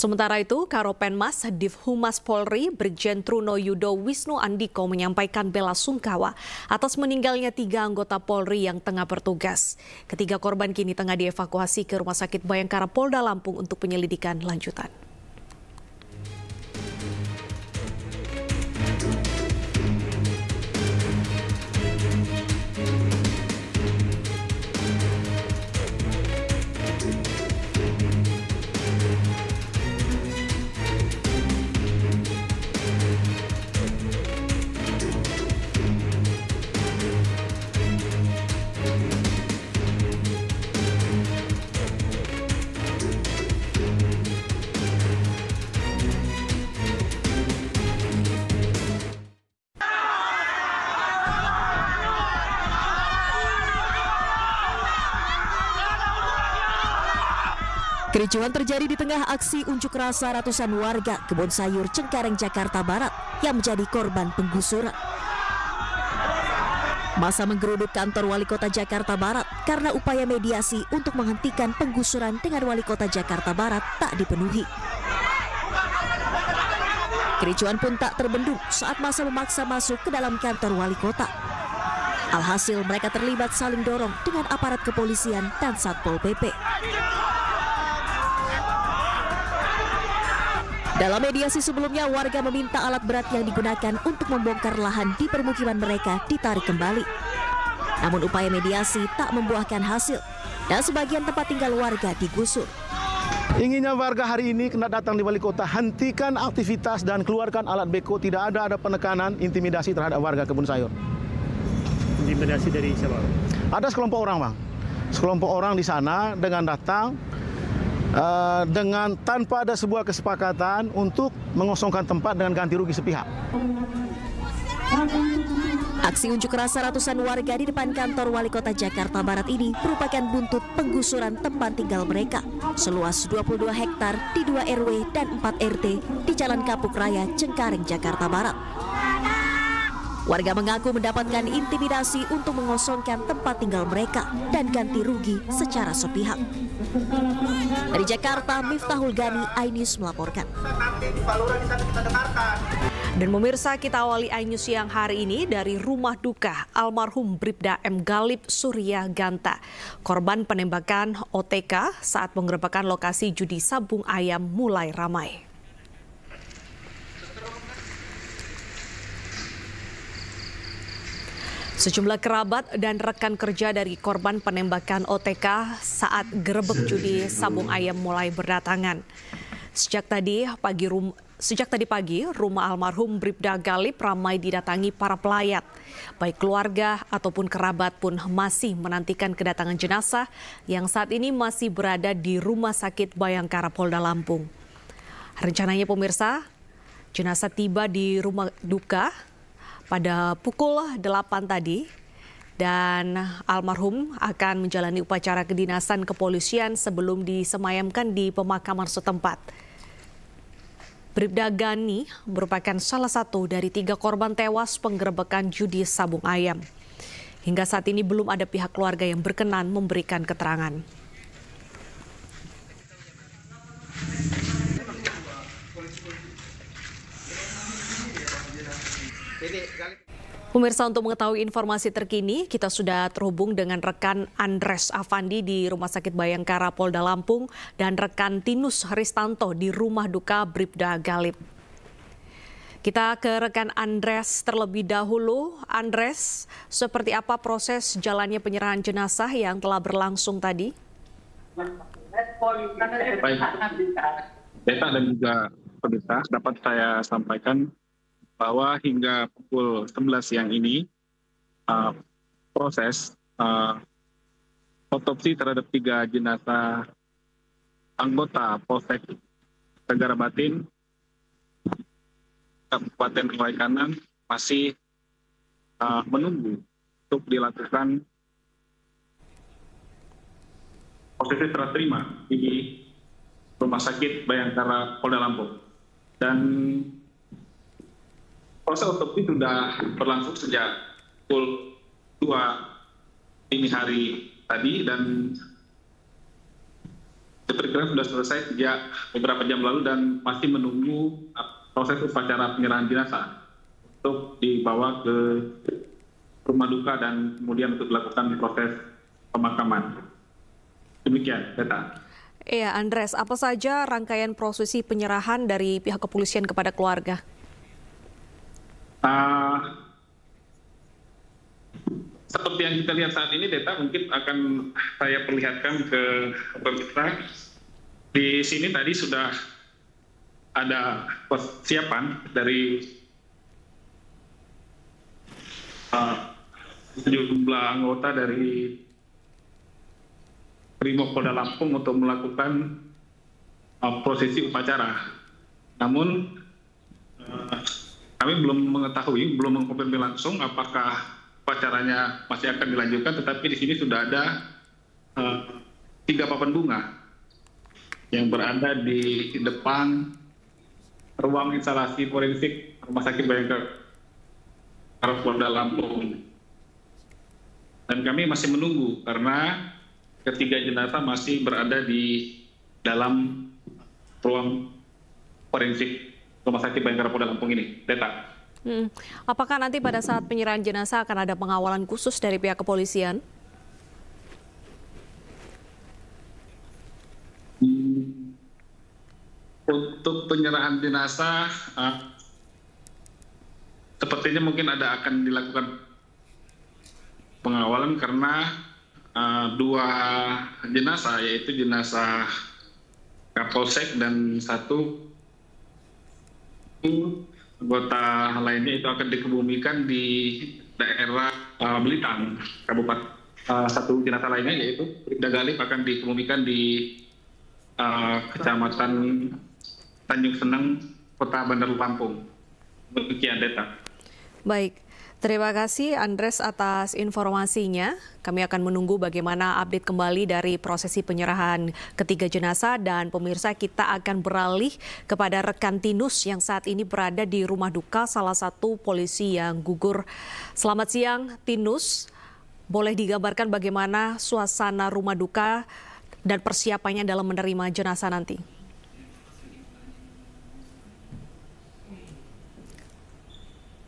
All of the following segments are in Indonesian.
Sementara itu, Karopenmas Divhumas Polri Brigjen Truno Yudo Wisnu Andiko menyampaikan bela sungkawa atas meninggalnya 3 anggota Polri yang tengah bertugas. Ketiga korban kini tengah dievakuasi ke Rumah Sakit Bayangkara Polda Lampung untuk penyelidikan lanjutan. Kericuhan terjadi di tengah aksi unjuk rasa ratusan warga Kebun Sayur Cengkareng, Jakarta Barat yang menjadi korban penggusuran. Massa menggeruduk kantor Wali Kota Jakarta Barat karena upaya mediasi untuk menghentikan penggusuran dengan Wali Kota Jakarta Barat tak dipenuhi. Kericuhan pun tak terbendung saat massa memaksa masuk ke dalam kantor Wali Kota. Alhasil mereka terlibat saling dorong dengan aparat kepolisian dan Satpol PP. Dalam mediasi sebelumnya, warga meminta alat berat yang digunakan untuk membongkar lahan di permukiman mereka ditarik kembali. Namun upaya mediasi tak membuahkan hasil dan sebagian tempat tinggal warga digusur. Inginnya warga hari ini kena datang di Wali Kota, hentikan aktivitas dan keluarkan alat beko. Tidak ada penekanan, intimidasi terhadap warga Kebun Sayur. Intimidasi dari siapa? Ada sekelompok orang, Bang. Sekelompok orang di sana dengan datang dengan tanpa ada sebuah kesepakatan untuk mengosongkan tempat dengan ganti rugi sepihak. Aksi unjuk rasa ratusan warga di depan kantor Wali Kota Jakarta Barat ini merupakan buntut penggusuran tempat tinggal mereka seluas 22 hektar di 2 RW dan 4 RT di Jalan Kapuk Raya, Cengkareng, Jakarta Barat. Warga mengaku mendapatkan intimidasi untuk mengosongkan tempat tinggal mereka dan ganti rugi secara sepihak. Dari Jakarta, Miftahul Gani, iNews melaporkan. Dan pemirsa, kita awali iNews siang hari ini dari rumah duka almarhum Bribda M. Galip Surya Ganta, korban penembakan OTK saat penggerebekan lokasi judi sabung ayam mulai ramai. Sejumlah kerabat dan rekan kerja dari korban penembakan OTK saat gerebek judi sabung ayam mulai berdatangan. Sejak tadi pagi, rumah almarhum Bribda Galip ramai didatangi para pelayat. Baik keluarga ataupun kerabat pun masih menantikan kedatangan jenazah yang saat ini masih berada di Rumah Sakit Bayangkara Polda Lampung. Rencananya pemirsa, jenazah tiba di rumah duka pada pukul 8 tadi dan almarhum akan menjalani upacara kedinasan kepolisian sebelum disemayamkan di pemakaman setempat. Bribda Gani merupakan salah satu dari 3 korban tewas penggerebekan judi sabung ayam. Hingga saat ini belum ada pihak keluarga yang berkenan memberikan keterangan. Pemirsa, untuk mengetahui informasi terkini, kita sudah terhubung dengan rekan Andres Afandi di Rumah Sakit Bayangkara Polda Lampung dan rekan Tinus Haristanto di rumah duka Bribda Galip. Kita ke rekan Andres terlebih dahulu. Andres, seperti apa proses jalannya penyerahan jenazah yang telah berlangsung tadi? Baik, Beta dan juga pemirsa, dapat saya sampaikan bahwa hingga pukul 11 siang ini proses otopsi terhadap 3 jenazah anggota Polsek Tegara Batin Kabupaten Waikanan masih menunggu untuk dilakukan prosesi serah terima di Rumah Sakit Bayangkara Polda Lampung. Dan proses otopsi sudah berlangsung sejak pukul 2 dini hari tadi dan diperkirakan sudah selesai sejak beberapa jam lalu dan masih menunggu proses upacara penyerahan jenazah untuk dibawa ke rumah duka dan kemudian untuk dilakukan proses pemakaman. Demikian, Teta. Iya, Andres, apa saja rangkaian prosesi penyerahan dari pihak kepolisian kepada keluarga? Seperti yang kita lihat saat ini, Teta, mungkin akan saya perlihatkan ke pemirsa. Di sini tadi sudah ada persiapan dari sejumlah anggota dari Brimopolda Lampung untuk melakukan prosesi upacara. Namun kami belum mengetahui, belum mengkonfirmasi langsung apakah upacaranya masih akan dilanjutkan, tetapi di sini sudah ada 3 papan bunga yang berada di depan ruang instalasi forensik Rumah Sakit Bayangkara Polda Lampung. Dan kami masih menunggu karena ketiga jenazah masih berada di dalam ruang forensik Rumah Sakit Bayangkara Polda Lampung ini. Teta. Apakah nanti pada saat penyerahan jenazah akan ada pengawalan khusus dari pihak kepolisian? Untuk penyerahan jenazah, sepertinya mungkin akan dilakukan pengawalan karena 2 jenazah, yaitu jenazah Kapolsek dan 1 anggota lainnya itu akan dikebumikan di daerah Melitang, Kabupaten. 1 jenazah lainnya yaitu Bribda Galip akan dikebumikan di Kecamatan Tanjung Seneng, Kota Bandar Lampung. Demikian, Deta. Baik, terima kasih Andres atas informasinya. Kami akan menunggu bagaimana update kembali dari prosesi penyerahan ketiga jenazah, dan pemirsa, kita akan beralih kepada rekan Tinus yang saat ini berada di rumah duka salah satu polisi yang gugur. Selamat siang, Tinus. Boleh digambarkan bagaimana suasana rumah duka dan persiapannya dalam menerima jenazah nanti?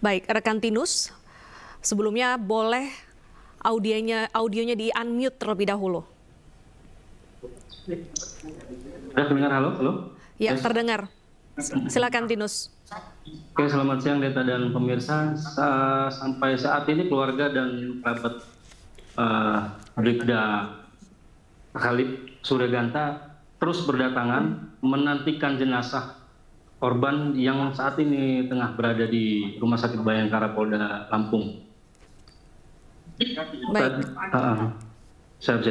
Baik, rekan Tinus, sebelumnya boleh audionya di-unmute terlebih dahulu. Sudah terdengar? Halo? Ya, terdengar. Silakan Tinus. Oke, selamat siang Deta dan pemirsa. Sampai saat ini keluarga dan kerabat Bribda Galip Suryaganta terus berdatangan menantikan jenazah korban yang saat ini tengah berada di Rumah Sakit Bayangkara Polda Lampung. Baik. Siap.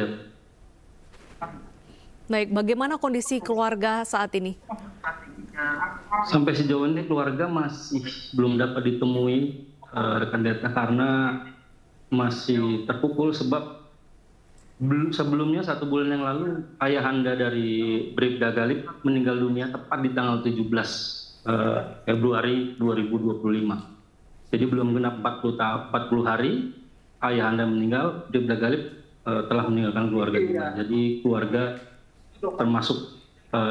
Baik, bagaimana kondisi keluarga saat ini? Sampai sejauh ini keluarga masih belum dapat ditemui rekan Deta karena masih terpukul sebab sebelumnya 1 bulan yang lalu ayahanda dari Bribda Galip meninggal dunia tepat di tanggal 17 Februari 2025. Jadi belum genap 40 hari ayahanda meninggal, Bribda Galip telah meninggalkan keluarga juga. Jadi keluarga termasuk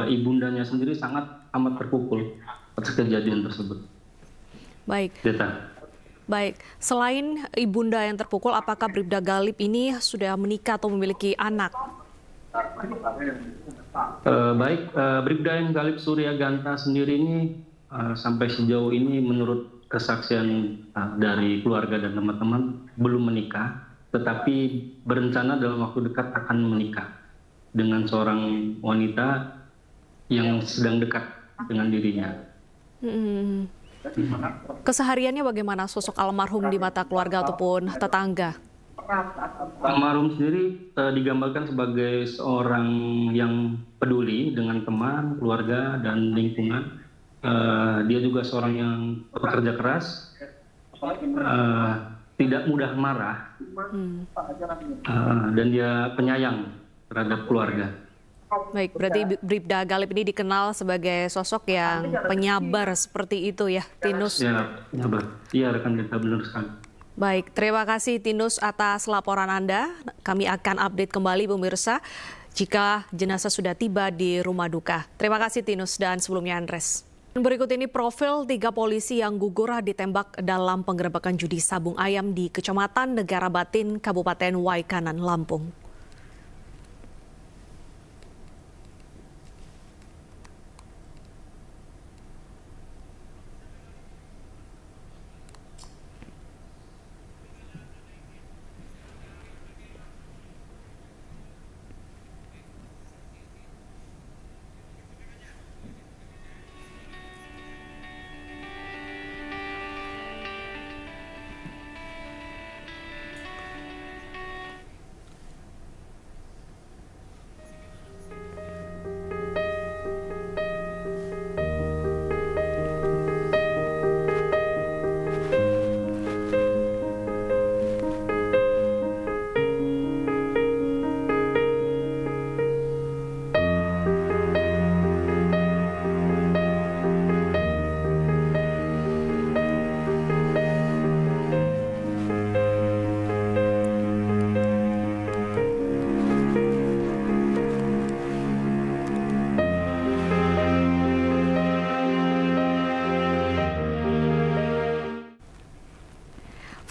ibundanya sendiri sangat amat terpukul atas kejadian tersebut. Baik. Deta. Baik, selain ibunda yang terpukul, apakah Bribda Galip ini sudah menikah atau memiliki anak? Bribda Galip Suryaganta sendiri ini sampai sejauh ini menurut kesaksian dari keluarga dan teman-teman belum menikah, tetapi berencana dalam waktu dekat akan menikah dengan seorang wanita yang sedang dekat dengan dirinya. Kesehariannya bagaimana sosok almarhum di mata keluarga ataupun tetangga? Almarhum sendiri digambarkan sebagai seorang yang peduli dengan teman, keluarga, dan lingkungan. Dia juga seorang yang bekerja keras, tidak mudah marah, dan dia penyayang terhadap keluarga. Baik, berarti Bribda Galip ini dikenal sebagai sosok yang penyabar seperti itu ya, Tinus? Ya, penyabar. Iya, rekan Deta, benar sekali. Baik, terima kasih Tinus atas laporan Anda. Kami akan update kembali pemirsa. jika jenazah sudah tiba di rumah duka. Terima kasih Tinus dan sebelumnya Andres. Berikut ini profil 3 polisi yang gugur ditembak dalam penggerebekan judi sabung ayam di Kecamatan Negara Batin, Kabupaten Waikanan, Lampung.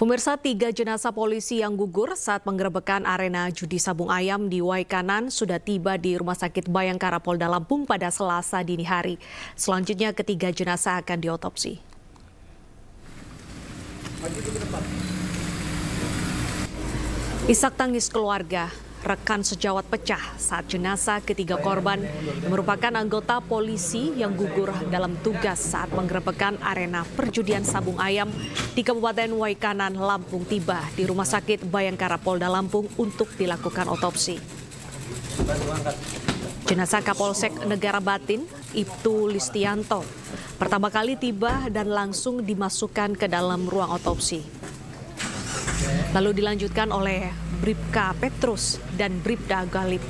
Pemirsa, 3 jenazah polisi yang gugur saat penggerebekan arena judi sabung ayam di Waikanan sudah tiba di Rumah Sakit Bayangkara Polda Lampung pada Selasa dini hari. Selanjutnya ketiga jenazah akan diotopsi. Isak tangis keluarga, rekan sejawat pecah saat jenazah ketiga korban yang merupakan anggota polisi yang gugur dalam tugas saat penggerebekan arena perjudian sabung ayam di Kabupaten Waikanan, Lampung tiba di Rumah Sakit Bayangkara Polda Lampung untuk dilakukan otopsi. Jenazah Kapolsek Negara Batin, Ibtu Listianto, pertama kali tiba dan langsung dimasukkan ke dalam ruang otopsi. Lalu dilanjutkan oleh Bribka Petrus dan Bribda Galip.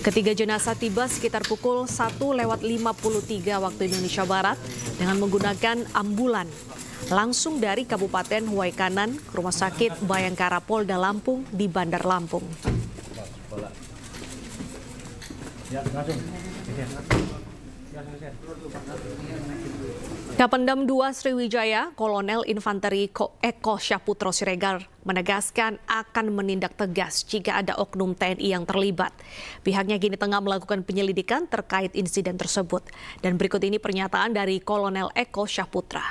Ketiga jenazah tiba sekitar pukul 1:53 waktu Indonesia Barat dengan menggunakan ambulan langsung dari Kabupaten Waikanan ke Rumah Sakit Bayangkara Polda Lampung di Bandar Lampung. Kapendam 2 Sriwijaya, Kolonel Infanteri Eko Syahputro Siregar menegaskan akan menindak tegas jika ada oknum TNI yang terlibat. Pihaknya kini tengah melakukan penyelidikan terkait insiden tersebut. Dan berikut ini pernyataan dari Kolonel Eko Syahputra.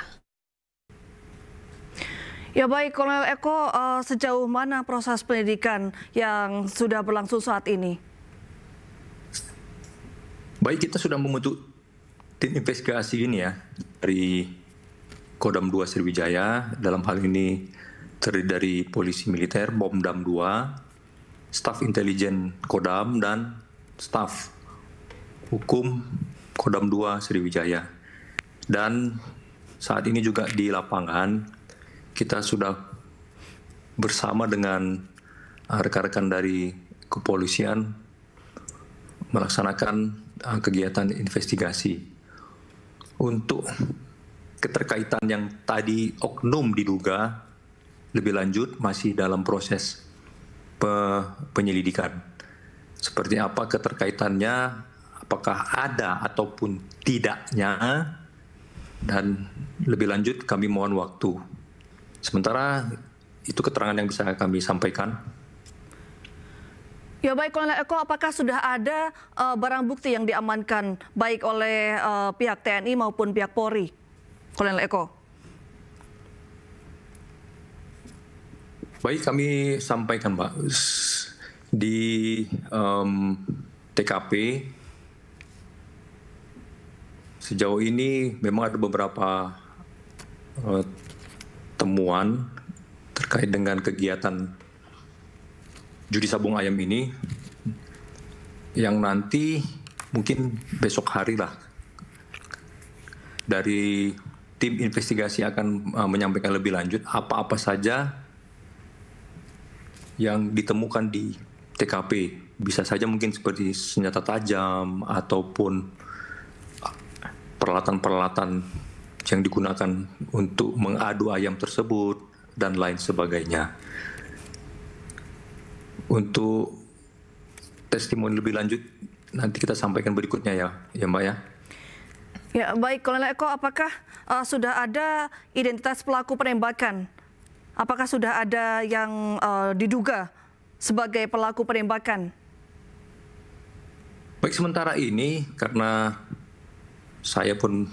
Ya baik, Kolonel Eko, sejauh mana proses penyidikan yang sudah berlangsung saat ini? Baik, kita sudah membentuk tim investigasi ini ya, dari Kodam 2 Sriwijaya, dalam hal ini terdiri dari polisi militer, Pomdam 2, staf intelijen Kodam, dan staf hukum Kodam 2 Sriwijaya. Dan saat ini juga di lapangan, kita sudah bersama dengan rekan-rekan dari kepolisian melaksanakan kegiatan investigasi. Untuk keterkaitan yang tadi oknum diduga, lebih lanjut masih dalam proses penyelidikan. Seperti apa keterkaitannya, apakah ada ataupun tidaknya, dan lebih lanjut kami mohon waktu. Sementara itu keterangan yang bisa kami sampaikan. Ya baik, Kolonel Eko, apakah sudah ada barang bukti yang diamankan baik oleh pihak TNI maupun pihak Polri, Kolonel Eko? Baik, kami sampaikan, Pak, di TKP sejauh ini memang ada beberapa temuan terkait dengan kegiatan judi sabung ayam ini, yang nanti mungkin besok hari lah dari tim investigasi akan menyampaikan lebih lanjut apa-apa saja yang ditemukan di TKP. Bisa saja mungkin seperti senjata tajam ataupun peralatan-peralatan yang digunakan untuk mengadu ayam tersebut dan lain sebagainya. Untuk testimoni lebih lanjut nanti kita sampaikan berikutnya ya Mbak ya. Ya, baik, Kolonel Eko, apakah sudah ada identitas pelaku penembakan? Apakah sudah ada yang diduga sebagai pelaku penembakan? Baik, sementara ini karena saya pun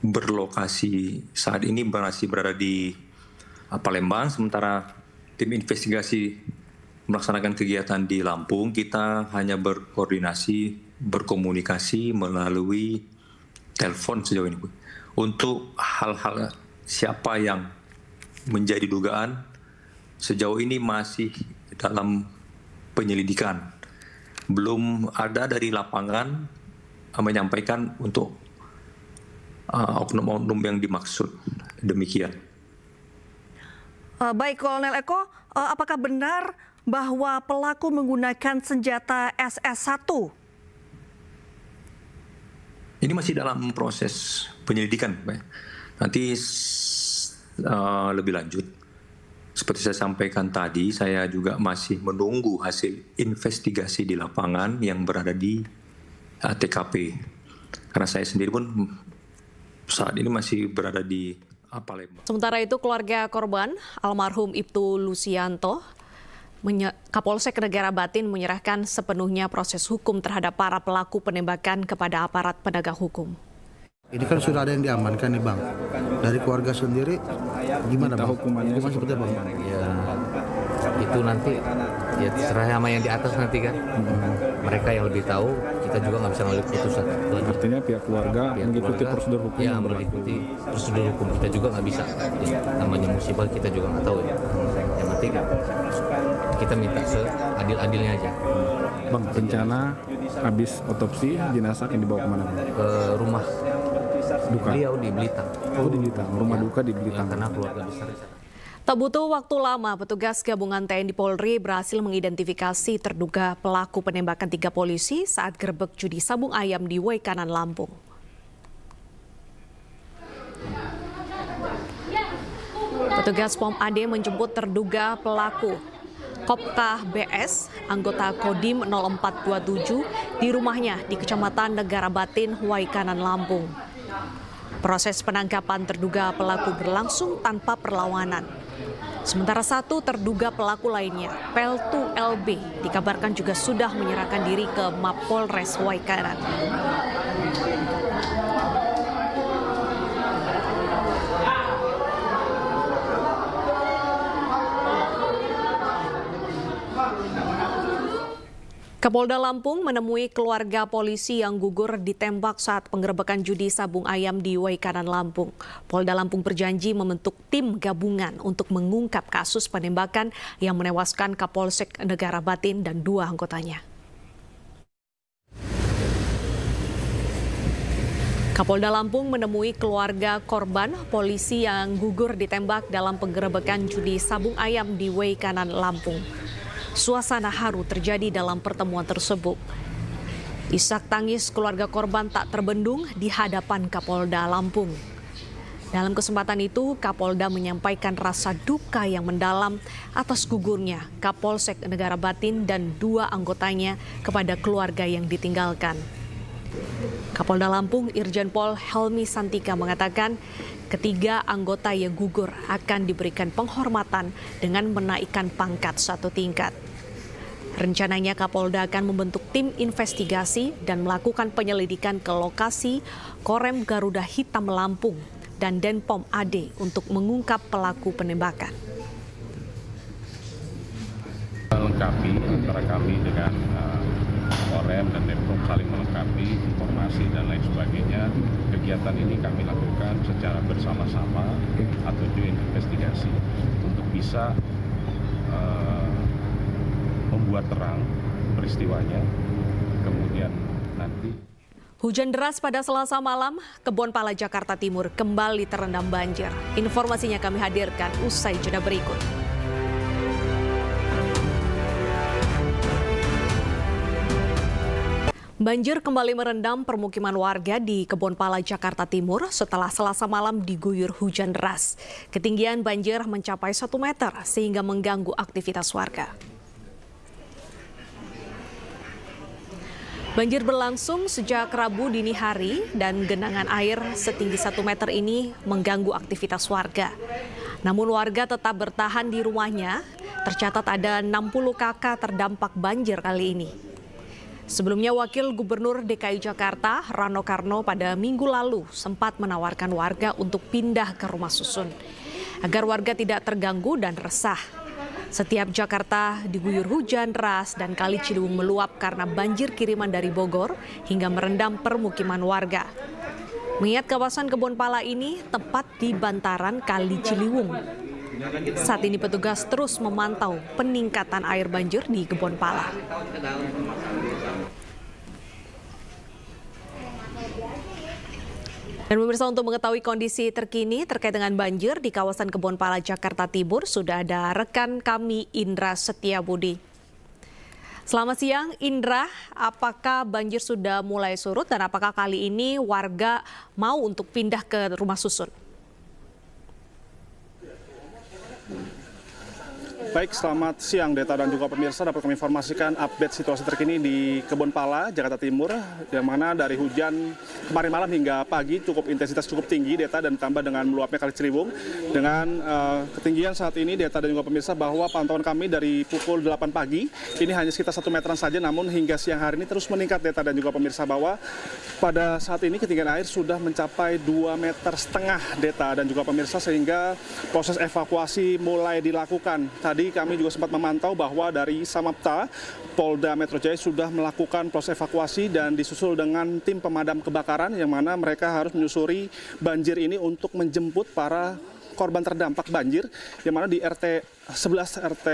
berlokasi saat ini masih berada di Palembang, sementara tim investigasi melaksanakan kegiatan di Lampung, kita hanya berkomunikasi melalui telepon sejauh ini, Bu. Untuk hal-hal siapa yang menjadi dugaan, sejauh ini masih dalam penyelidikan. Belum ada dari lapangan menyampaikan untuk oknum-oknum yang dimaksud. Demikian. Baik, Kolonel Eko, apakah benar bahwa pelaku menggunakan senjata SS1? Ini masih dalam proses penyelidikan, Pak. Nanti lebih lanjut. Seperti saya sampaikan tadi, saya juga masih menunggu hasil investigasi di lapangan yang berada di TKP. Karena saya sendiri pun saat ini masih berada di Palembang. Sementara itu keluarga korban almarhum Ibtu Lusianto, Kapolsek Negara Batin menyerahkan sepenuhnya proses hukum terhadap para pelaku penembakan kepada aparat penegak hukum. Ini kan sudah ada yang diamankan nih Bang. Dari keluarga sendiri gimana Bang? Hukumannya seperti apa Bang? Ya itu nanti ya terserah sama yang di atas nanti kan. Mereka yang lebih tahu, kita juga nggak bisa ngambil keputusan. Artinya pihak keluarga mengikuti prosedur hukum. Ya mengikuti prosedur hukum, kita juga nggak bisa. Ya, namanya musibah kita juga nggak tahu ya. Yang penting kita minta seadil-adilnya aja. Bang, rencana habis otopsi jenazah yang dibawa kemana? Ke rumah duka. Beliau di Blitar. Oh di Blitar, rumah duka di Blitar. Ya, karena keluarga besar. Tak butuh waktu lama, petugas gabungan TNI Polri berhasil mengidentifikasi terduga pelaku penembakan 3 polisi saat gerebek judi sabung ayam di Waikanan, Lampung. Petugas POM AD menjemput terduga pelaku Kopka BS, anggota Kodim 0427 di rumahnya di Kecamatan Negara Batin, Waikanan, Lampung. Proses penangkapan terduga pelaku berlangsung tanpa perlawanan. Sementara satu terduga pelaku lainnya, Peltu LB, dikabarkan juga sudah menyerahkan diri ke Mapolres Waikanan. Kapolda Lampung menemui keluarga polisi yang gugur ditembak saat penggerebekan judi sabung ayam di Waikanan, Lampung. Polda Lampung berjanji membentuk tim gabungan untuk mengungkap kasus penembakan yang menewaskan Kapolsek Negara Batin dan 2 anggotanya. Kapolda Lampung menemui keluarga korban polisi yang gugur ditembak dalam penggerebekan judi sabung ayam di Waikanan, Lampung. Suasana haru terjadi dalam pertemuan tersebut. Isak tangis keluarga korban tak terbendung di hadapan Kapolda Lampung. Dalam kesempatan itu, Kapolda menyampaikan rasa duka yang mendalam atas gugurnya Kapolsek Negara Batin dan 2 anggotanya kepada keluarga yang ditinggalkan. Kapolda Lampung Irjen Pol Helmi Santika mengatakan ketiga anggota yang gugur akan diberikan penghormatan dengan menaikkan pangkat 1 tingkat. Rencananya Kapolda akan membentuk tim investigasi dan melakukan penyelidikan ke lokasi Korem Garuda Hitam Lampung dan Denpom AD untuk mengungkap pelaku penembakan. Melengkapi antara kami dengan Korem dan Denpom saling melengkapi informasi dan lain sebagainya. Kegiatan ini kami lakukan secara bersama-sama atau joint investigasi untuk bisa membuat terang peristiwanya, kemudian nanti. Hujan deras pada Selasa malam, Kebonpala Jakarta Timur kembali terendam banjir. Informasinya kami hadirkan usai jeda berikut. Banjir kembali merendam permukiman warga di Kebonpala Jakarta Timur setelah Selasa malam diguyur hujan deras. Ketinggian banjir mencapai 1 meter sehingga mengganggu aktivitas warga. Banjir berlangsung sejak Rabu dini hari dan genangan air setinggi 1 meter ini mengganggu aktivitas warga. Namun warga tetap bertahan di rumahnya. Tercatat ada 60 kakak terdampak banjir kali ini. Sebelumnya Wakil Gubernur DKI Jakarta Rano Karno pada minggu lalu sempat menawarkan warga untuk pindah ke rumah susun agar warga tidak terganggu dan resah. Setiap Jakarta diguyur hujan deras dan Kali Ciliwung meluap karena banjir kiriman dari Bogor hingga merendam permukiman warga. Mengingat kawasan Kebon Pala ini tepat di bantaran Kali Ciliwung. Saat ini petugas terus memantau peningkatan air banjir di Kebon Pala. Dan pemirsa, untuk mengetahui kondisi terkini terkait dengan banjir di kawasan Kebon Pala, Jakarta Timur, sudah ada rekan kami Indra Setiabudi. Selamat siang Indra, apakah banjir sudah mulai surut dan apakah kali ini warga mau untuk pindah ke rumah susun? Baik, selamat siang Deta dan juga pemirsa. Dapat kami informasikan update situasi terkini di Kebon Pala, Jakarta Timur, yang mana dari hujan kemarin malam hingga pagi intensitas cukup tinggi Deta, dan ditambah dengan meluapnya Kali Ciliwung. Dengan ketinggian saat ini Deta dan juga pemirsa, bahwa pantauan kami dari pukul 8 pagi ini hanya sekitar 1 meteran saja, namun hingga siang hari ini terus meningkat Deta dan juga pemirsa, bahwa pada saat ini ketinggian air sudah mencapai 2,5 meter Deta dan juga pemirsa, sehingga proses evakuasi mulai dilakukan. Tadi kami juga sempat memantau bahwa dari Samapta, Polda Metro Jaya sudah melakukan proses evakuasi dan disusul dengan tim pemadam kebakaran, yang mana mereka harus menyusuri banjir ini untuk menjemput para korban terdampak banjir, yang mana di RT 11 RT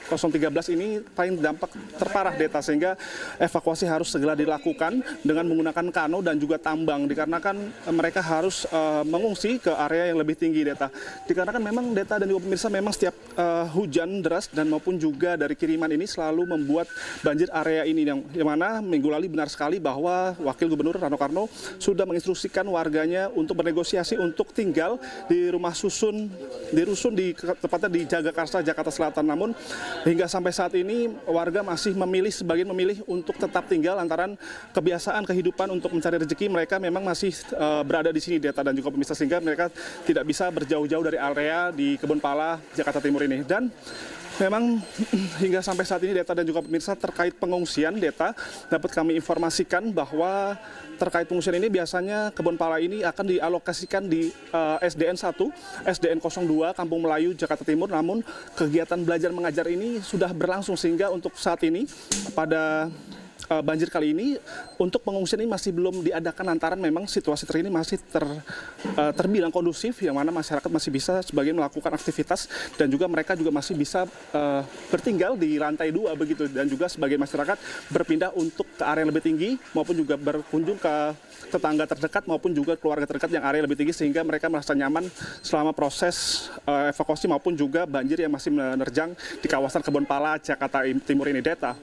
013 ini paling dampak terparah Deta, sehingga evakuasi harus segera dilakukan dengan menggunakan kano dan juga tambang, dikarenakan mereka harus mengungsi ke area yang lebih tinggi Deta. Dikarenakan memang Deta dan juga pemirsa, memang setiap hujan deras dan maupun juga dari kiriman ini selalu membuat banjir area ini, yang mana minggu lalu benar sekali bahwa Wakil Gubernur Rano Karno sudah menginstruksikan warganya untuk bernegosiasi untuk tinggal di rumah susun, tepatnya di Jagakarsa, Jakarta Selatan. Namun hingga sampai saat ini warga masih sebagian memilih untuk tetap tinggal lantaran kebiasaan kehidupan untuk mencari rezeki mereka memang masih berada di sini Deta dan juga pemirsa, sehingga mereka tidak bisa berjauh-jauh dari area di Kebon Pala, Jakarta Timur ini. Dan memang hingga sampai saat ini Deta dan juga pemirsa, terkait pengungsian Deta, dapat kami informasikan bahwa terkait pengungsian ini biasanya Kebon Pala ini akan dialokasikan di SDN 1, SDN 02, Kampung Melayu, Jakarta Timur. Namun kegiatan belajar mengajar ini sudah berlangsung, sehingga untuk saat ini pada banjir kali ini untuk pengungsian ini masih belum diadakan lantaran memang situasi terkini masih terbilang kondusif, yang mana masyarakat masih bisa sebagian melakukan aktivitas dan juga mereka juga masih bisa bertinggal di lantai 2 begitu, dan juga sebagian masyarakat berpindah untuk ke area yang lebih tinggi maupun juga berkunjung ke tetangga terdekat maupun juga keluarga terdekat yang area lebih tinggi, sehingga mereka merasa nyaman selama proses evakuasi maupun juga banjir yang masih menerjang di kawasan Kebon Pala, Jakarta Timur ini Deta.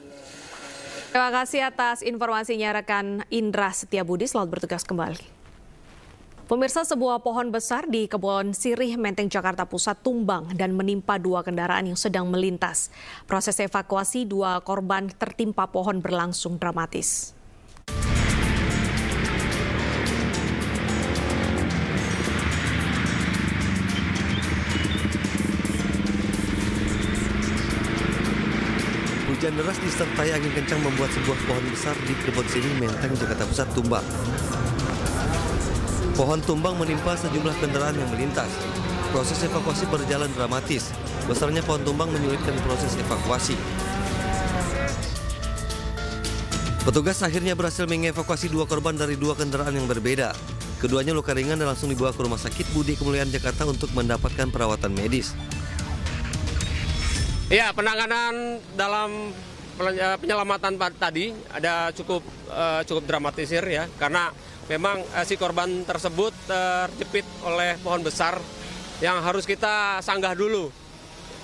Terima kasih atas informasinya rekan Indra Setiabudi, selamat bertugas kembali. Pemirsa, sebuah pohon besar di Kebon Sirih, Menteng, Jakarta Pusat tumbang dan menimpa 2 kendaraan yang sedang melintas. Proses evakuasi 2 korban tertimpa pohon berlangsung dramatis. Hujan deras disertai angin kencang membuat sebuah pohon besar di Kebon Sirih, Menteng, Jakarta Pusat tumbang. Pohon tumbang menimpa sejumlah kendaraan yang melintas. Proses evakuasi berjalan dramatis. Besarnya pohon tumbang menyulitkan proses evakuasi. Petugas akhirnya berhasil mengevakuasi 2 korban dari 2 kendaraan yang berbeda. Keduanya luka ringan dan langsung dibawa ke Rumah Sakit Budi Kemuliaan Jakarta untuk mendapatkan perawatan medis. Ya, penanganan dalam penyelamatan tadi ada cukup dramatisir ya, karena memang si korban tersebut terjepit oleh pohon besar yang harus kita sanggah dulu.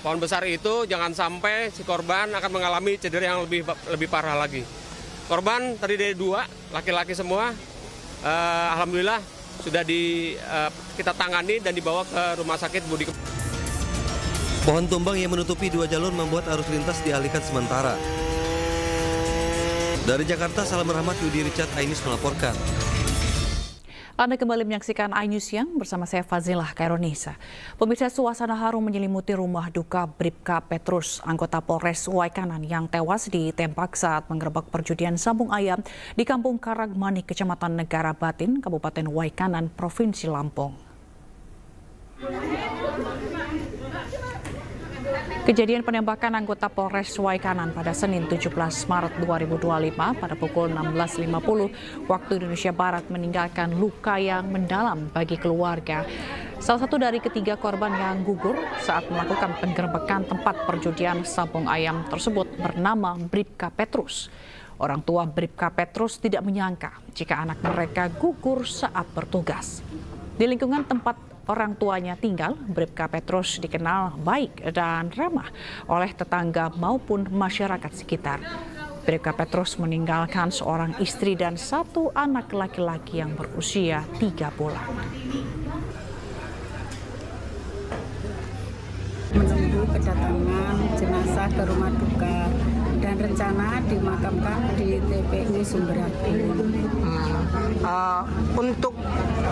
Pohon besar itu jangan sampai si korban akan mengalami cedera yang lebih parah lagi. Korban terdiri dari 2 laki-laki semua. Alhamdulillah sudah kita tangani dan dibawa ke Rumah Sakit Budi. Pohon tumbang yang menutupi 2 jalur membuat arus lintas dialihkan sementara. Dari Jakarta, Salam Rahmat, Yudi Richard, iNews melaporkan. Anda kembali menyaksikan iNews Siang bersama saya Fazilah Kaironisa. Pemirsa, suasana haru menyelimuti rumah duka Bribka Petrus, anggota Polres Waikanan yang tewas ditembak saat menggerebek perjudian sabung ayam di Kampung Karangmani, Kecamatan Negara Batin, Kabupaten Waikanan, Provinsi Lampung. Kejadian penembakan anggota Polres Waikanan pada Senin 17 Maret 2025 pada pukul 16.50 waktu Indonesia Barat meninggalkan luka yang mendalam bagi keluarga. Salah satu dari ketiga korban yang gugur saat melakukan penggerebekan tempat perjudian sabung ayam tersebut bernama Bribka Petrus. Orang tua Bribka Petrus tidak menyangka jika anak mereka gugur saat bertugas. Di lingkungan tempat orang tuanya tinggal, Bribka Petrus dikenal baik dan ramah oleh tetangga maupun masyarakat sekitar. Bribka Petrus meninggalkan seorang istri dan satu anak laki-laki yang berusia 3 bulan. Menunggu kedatangan jenazah ke rumah duka dan rencana dimakamkan di TPU Sumberapi. Untuk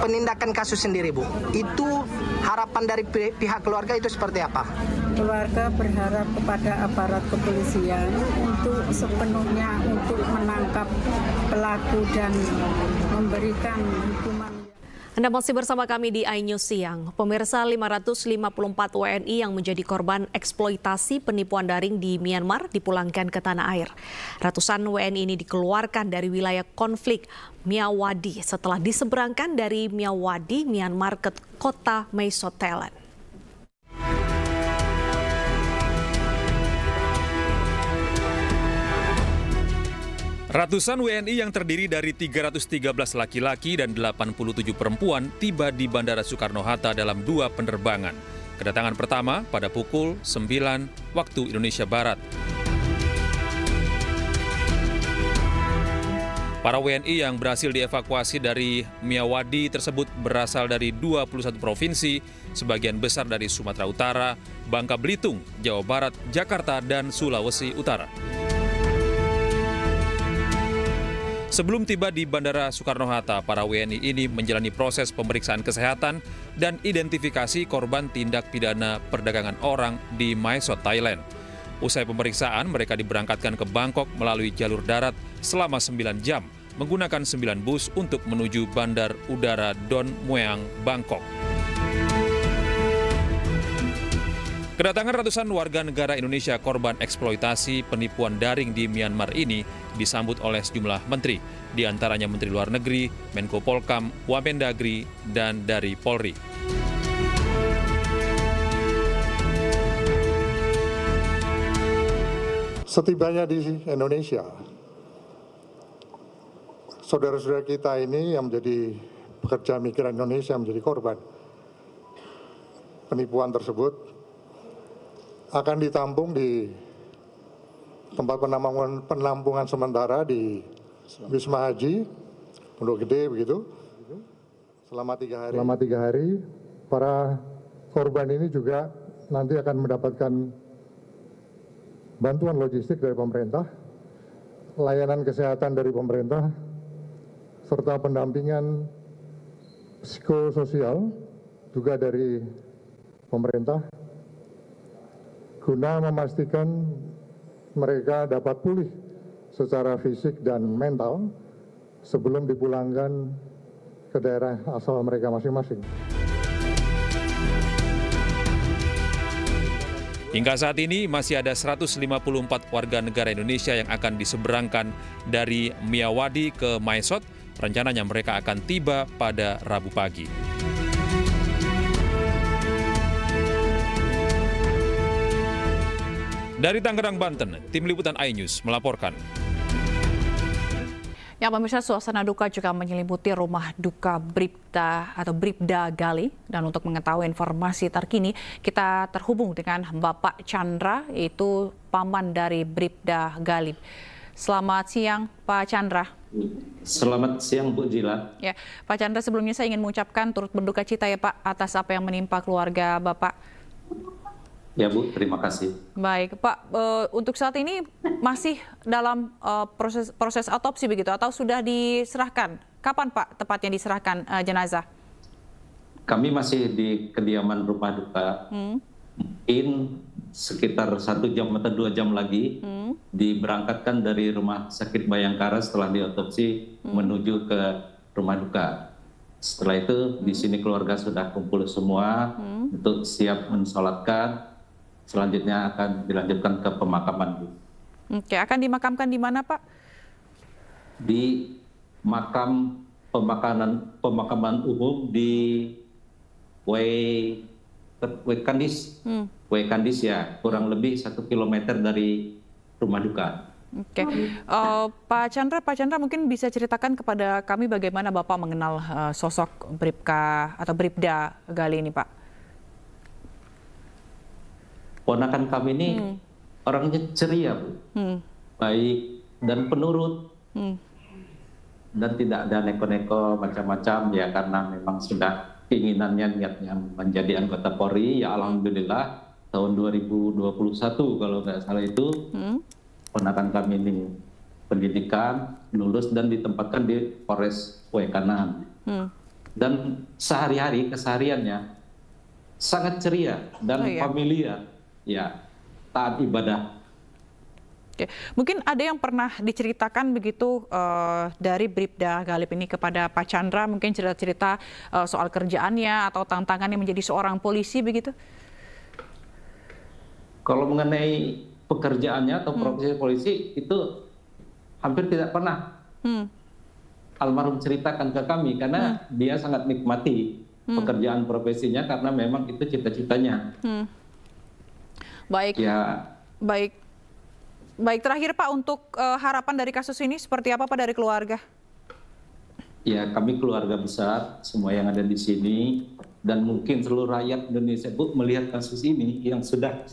penindakan kasus sendiri, Bu, itu harapan dari pihak keluarga itu seperti apa? Keluarga berharap kepada aparat kepolisian untuk sepenuhnya untuk menangkap pelaku dan memberikan hukuman. Anda masih bersama kami di iNews Siang. Pemirsa, 554 WNI yang menjadi korban eksploitasi penipuan daring di Myanmar dipulangkan ke tanah air. Ratusan WNI ini dikeluarkan dari wilayah konflik Myawaddy setelah diseberangkan dari Myawaddy, Myanmar ke kota Mae Sot, Thailand. Ratusan WNI yang terdiri dari 313 laki-laki dan 87 perempuan tiba di Bandara Soekarno-Hatta dalam 2 penerbangan. Kedatangan pertama pada pukul 9 waktu Indonesia Barat. Para WNI yang berhasil dievakuasi dari Myawaddy tersebut berasal dari 21 provinsi, sebagian besar dari Sumatera Utara, Bangka Belitung, Jawa Barat, Jakarta, dan Sulawesi Utara. Sebelum tiba di Bandara Soekarno-Hatta, para WNI ini menjalani proses pemeriksaan kesehatan dan identifikasi korban tindak pidana perdagangan orang di Mae Sot, Thailand. Usai pemeriksaan, mereka diberangkatkan ke Bangkok melalui jalur darat selama 9 jam, menggunakan 9 bus untuk menuju Bandar Udara Don Mueang, Bangkok. Kedatangan ratusan warga negara Indonesia korban eksploitasi penipuan daring di Myanmar ini disambut oleh sejumlah menteri, di antaranya Menteri Luar Negeri, Menko Polkam, Wamendagri, dan dari Polri. Setibanya di Indonesia, saudara-saudara kita ini yang menjadi pekerja migran Indonesia menjadi korban penipuan tersebut akan ditampung di tempat penampungan sementara di Wisma Haji, Pondok Gede begitu. Selama 3 hari. Selama 3 hari, para korban ini juga nanti akan mendapatkan bantuan logistik dari pemerintah, layanan kesehatan dari pemerintah, serta pendampingan psikososial juga dari pemerintah, guna memastikan mereka dapat pulih secara fisik dan mental sebelum dipulangkan ke daerah asal mereka masing-masing. Hingga saat ini masih ada 154 warga negara Indonesia yang akan diseberangkan dari Myawaddy ke Mae Sot. Rencananya mereka akan tiba pada Rabu pagi. Dari Tangerang, Banten, Tim Liputan iNews melaporkan. Ya, pemirsa, suasana duka juga menyelimuti rumah duka Bribda Gali. Dan untuk mengetahui informasi terkini, kita terhubung dengan Bapak Chandra, yaitu paman dari Bribda Gali. Selamat siang, Pak Chandra. Selamat siang, Bu Jila. Ya, Pak Chandra, sebelumnya saya ingin mengucapkan turut berduka cita ya Pak atas apa yang menimpa keluarga Bapak. Ya Bu, terima kasih. Baik, Pak, untuk saat ini masih dalam proses autopsi begitu atau sudah diserahkan? Kapan Pak tepatnya diserahkan jenazah? Kami masih di kediaman rumah duka. Mungkin sekitar 1 jam atau 2 jam lagi diberangkatkan dari Rumah Sakit Bayangkara setelah diotopsi menuju ke rumah duka. Setelah itu di sini keluarga sudah kumpul semua untuk siap mensolatkan. Selanjutnya akan dilanjutkan ke pemakaman. Oke, akan dimakamkan di mana Pak? Di pemakaman umum di Wekandis. Wekandis ya, kurang lebih 1 kilometer dari rumah duka. Oke, Pak Chandra mungkin bisa ceritakan kepada kami bagaimana Bapak mengenal sosok Bribka atau Bribda Gali ini Pak? Ponakan kami ini orangnya ceria, Bu. Baik dan penurut. Dan tidak ada neko-neko macam-macam ya, karena memang sudah keinginannya, niatnya menjadi anggota Polri. Ya alhamdulillah tahun 2021 kalau nggak salah itu ponakan kami ini pendidikan, lulus dan ditempatkan di Polres Wekanan. Dan sehari-hari kesehariannya sangat ceria dan familiar. Ya, taat ibadah. Oke. Mungkin ada yang pernah diceritakan begitu dari Bribda Galip ini kepada Pak Chandra, mungkin cerita-cerita soal kerjaannya atau tantangannya menjadi seorang polisi begitu? Kalau mengenai pekerjaannya atau profesi polisi itu hampir tidak pernah almarhum ceritakan ke kami, karena dia sangat nikmati pekerjaan profesinya karena memang itu cita-citanya. Baik, ya. Baik. Terakhir Pak, untuk harapan dari kasus ini seperti apa Pak dari keluarga? Ya, kami keluarga besar, semua yang ada di sini, dan mungkin seluruh rakyat Indonesia Bu melihat kasus ini yang sudah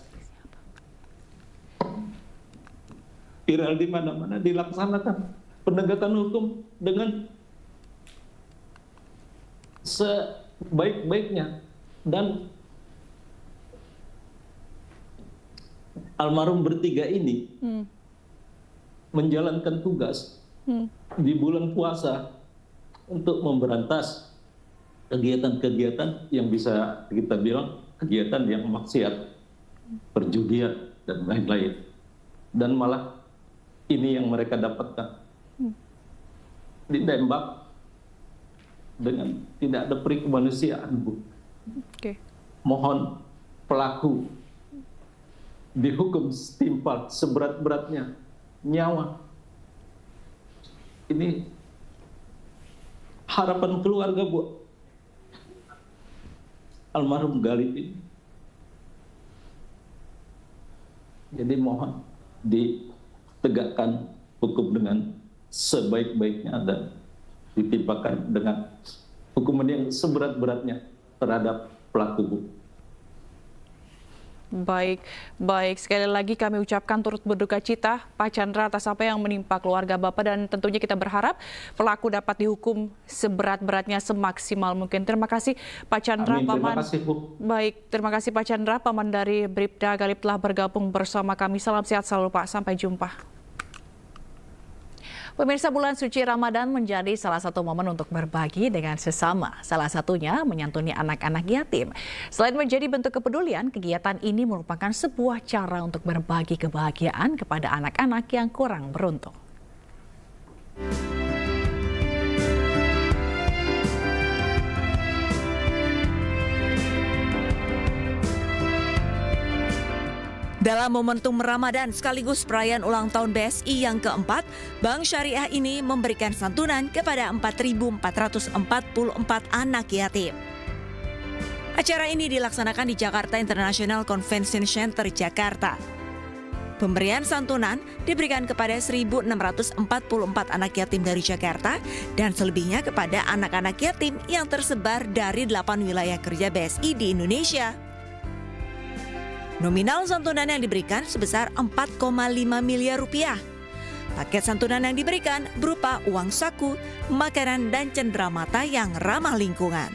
viral di mana-mana, dilaksanakan penegakan hukum dengan sebaik-baiknya. Dan almarhum bertiga ini menjalankan tugas di bulan puasa untuk memberantas kegiatan-kegiatan yang bisa kita bilang kegiatan yang maksiat, perjudian dan lain-lain. Dan malah ini yang mereka dapatkan, ditembak dengan tidak ada peri kemanusiaan, Bu. Mohon pelaku dihukum setimpal seberat-beratnya, nyawa. Ini harapan keluarga Bu almarhum Galip ini. Jadi mohon ditegakkan hukum dengan sebaik-baiknya dan ditimpakan dengan hukuman yang seberat-beratnya terhadap pelaku, Bu. Baik. Sekali lagi kami ucapkan turut berduka cita Pak Chandra atas apa yang menimpa keluarga Bapak, dan tentunya kita berharap pelaku dapat dihukum seberat-beratnya, semaksimal mungkin. Terima kasih Pak Chandra. Amin. Terima kasih, Bu. Baik, terima kasih Pak Chandra, paman dari Bribda Galip telah bergabung bersama kami. Salam sehat selalu Pak, sampai jumpa. Pemirsa, bulan suci Ramadan menjadi salah satu momen untuk berbagi dengan sesama. Salah satunya menyantuni anak-anak yatim. Selain menjadi bentuk kepedulian, kegiatan ini merupakan sebuah cara untuk berbagi kebahagiaan kepada anak-anak yang kurang beruntung. Dalam momentum Ramadan sekaligus perayaan ulang tahun BSI yang keempat, Bank Syariah ini memberikan santunan kepada 4.444 anak yatim. Acara ini dilaksanakan di Jakarta International Convention Center, Jakarta. Pemberian santunan diberikan kepada 1.644 anak yatim dari Jakarta dan selebihnya kepada anak-anak yatim yang tersebar dari 8 wilayah kerja BSI di Indonesia. Nominal santunan yang diberikan sebesar 4,5 miliar rupiah. Paket santunan yang diberikan berupa uang saku, makanan, dan cenderamata yang ramah lingkungan.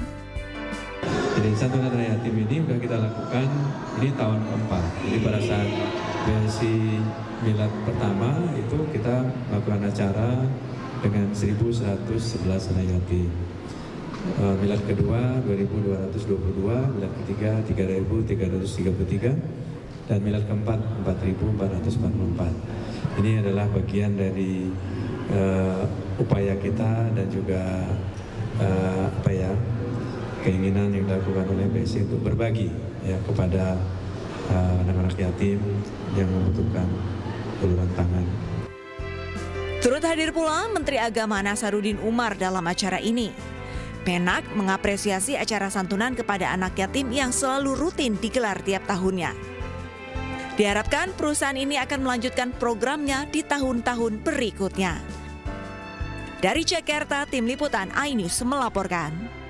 Jadi santunan hari yatim ini sudah kita lakukan, ini tahun keempat. Jadi pada saat BSI Milad pertama itu kita melakukan acara dengan 1.111 anak yatim. Milad kedua 2.222, milad ketiga 3.333, dan milad keempat 4.444. Ini adalah bagian dari upaya kita dan juga keinginan yang dilakukan oleh BSI untuk berbagi ya kepada anak-anak yatim yang membutuhkan uluran tangan. Turut hadir pula Menteri Agama Nasaruddin Umar dalam acara ini. Menak mengapresiasi acara santunan kepada anak yatim yang selalu rutin digelar tiap tahunnya. Diharapkan perusahaan ini akan melanjutkan programnya di tahun-tahun berikutnya. Dari Jakarta, Tim Liputan iNews melaporkan.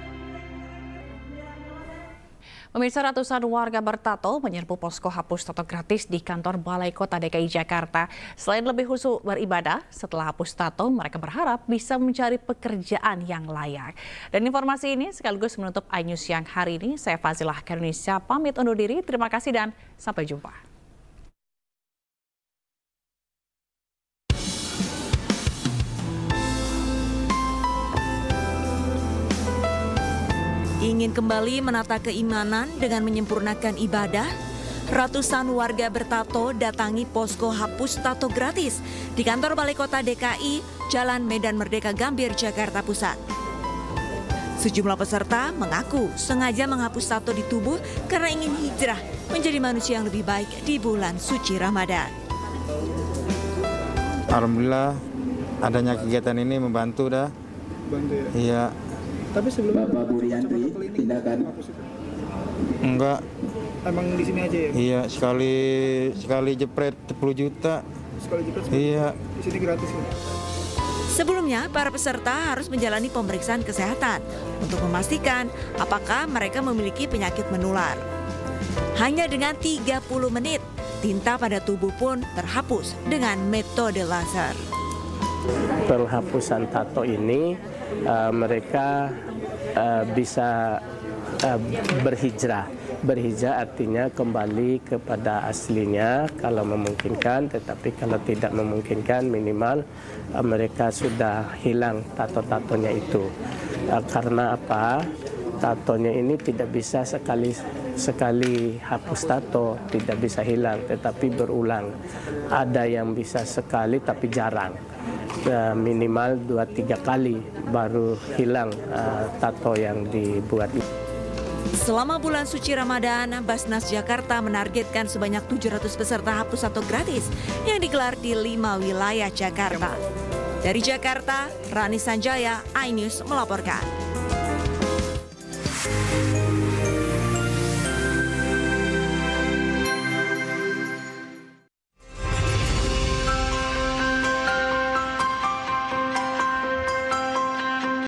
Pemirsa, ratusan warga bertato menyerbu posko hapus tato gratis di kantor Balai Kota DKI Jakarta. Selain lebih khusyuk beribadah, setelah hapus tato, mereka berharap bisa mencari pekerjaan yang layak. Dan informasi ini sekaligus menutup iNews yang hari ini. Saya Fazilah Karunisya pamit undur diri. Terima kasih dan sampai jumpa. Ingin kembali menata keimanan dengan menyempurnakan ibadah, ratusan warga bertato datangi posko hapus tato gratis di kantor Balai Kota DKI, Jalan Medan Merdeka Gambir, Jakarta Pusat. Sejumlah peserta mengaku sengaja menghapus tato di tubuh karena ingin hijrah menjadi manusia yang lebih baik di bulan suci Ramadan. Alhamdulillah adanya kegiatan ini membantu dah. Bantu ya? Iya. Tapi sebelumnya Bapak Buriantri tindakan enggak. Emang di sini aja ya? Iya, sekali jepret 10 juta. Sekali jepret 10 iya. Di sini gratis ya? Sebelumnya, para peserta harus menjalani pemeriksaan kesehatan untuk memastikan apakah mereka memiliki penyakit menular. Hanya dengan 30 menit, tinta pada tubuh pun terhapus dengan metode laser. Penghapusan tato ini mereka bisa berhijrah. Berhijrah artinya kembali kepada aslinya kalau memungkinkan, tetapi kalau tidak memungkinkan minimal mereka sudah hilang tato-tatonya itu. Karena apa? Tatonya ini tidak bisa sekali hapus tato, tidak bisa hilang, tetapi berulang. Ada yang bisa sekali tapi jarang. Minimal 2-3 kali baru hilang tato yang dibuat. Selama bulan suci Ramadan, Basnas Jakarta menargetkan sebanyak 700 peserta hapus tato gratis yang digelar di 5 wilayah Jakarta. Dari Jakarta, Rani Sanjaya, iNews melaporkan.